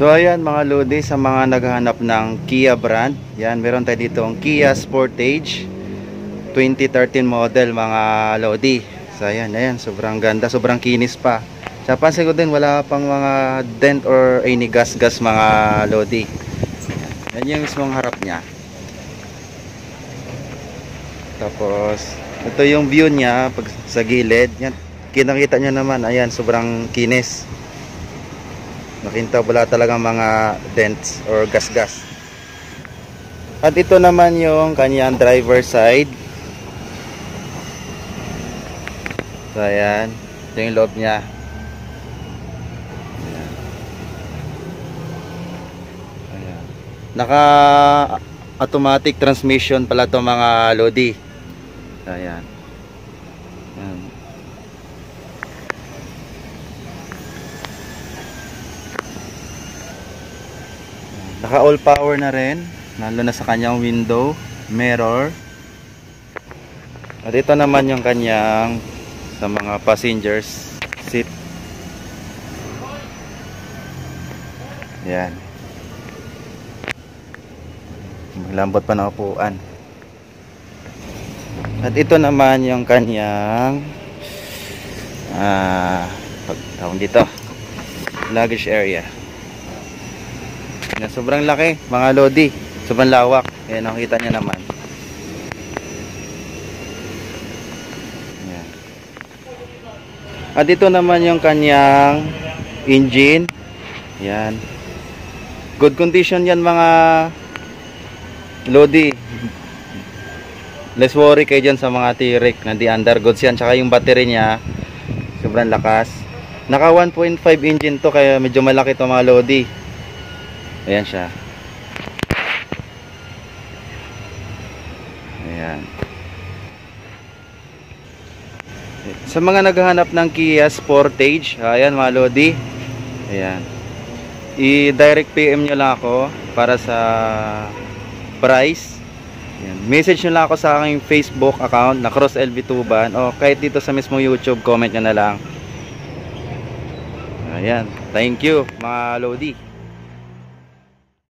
So ayan mga Lodi, sa mga naghahanap ng Kia brand, yan meron tayo dito ang Kia Sportage 2013 model mga Lodi. So ayan, ayan, sobrang ganda, sobrang kinis pa. Sa pansin ko din wala pang mga dent or any gas-gas mga Lodi. Yan yung mismong harap niya. Tapos ito yung view niya pag sa gilid. Yan, kinakita nyo naman, ayan, sobrang kinis. Nakinta wala talagang mga dents or gas-gas. At ito naman yung kanyang driver side. So ayan, ito yung loob niya. Ayan. Naka automatic transmission pala to mga Lodi. So ayan. Ayan. Naka all power na rin, lalo na sa kanyang window, mirror. At ito naman yung kanyang sa mga passengers seat. Yan. Malambot pa na upuan. At ito naman yung kanyang tawag dito, luggage area. Sobrang laki mga Lodi, sobrang lawak. Ayan, nakita nyo naman. Ayan. At ito naman yung kanyang engine. Ayan, good condition yan mga Lodi. Less worry kayo dyan sa mga T-Rex, hindi undergoods yan. Tsaka yung battery nya sobrang lakas. Naka 1.5 engine to, kaya medyo malaki to mga Lodi. Ayan siya. Ayan. Sa mga naghahanap ng Kia Sportage, ayan mga Lodi. Ayan. I-direct PM nyo lang ako para sa price. Ayan. Message nyo lang ako sa aking Facebook account na Cross LV Tuban, o kahit dito sa mismo YouTube, comment nyo na lang. Ayan. Thank you mga Lodi.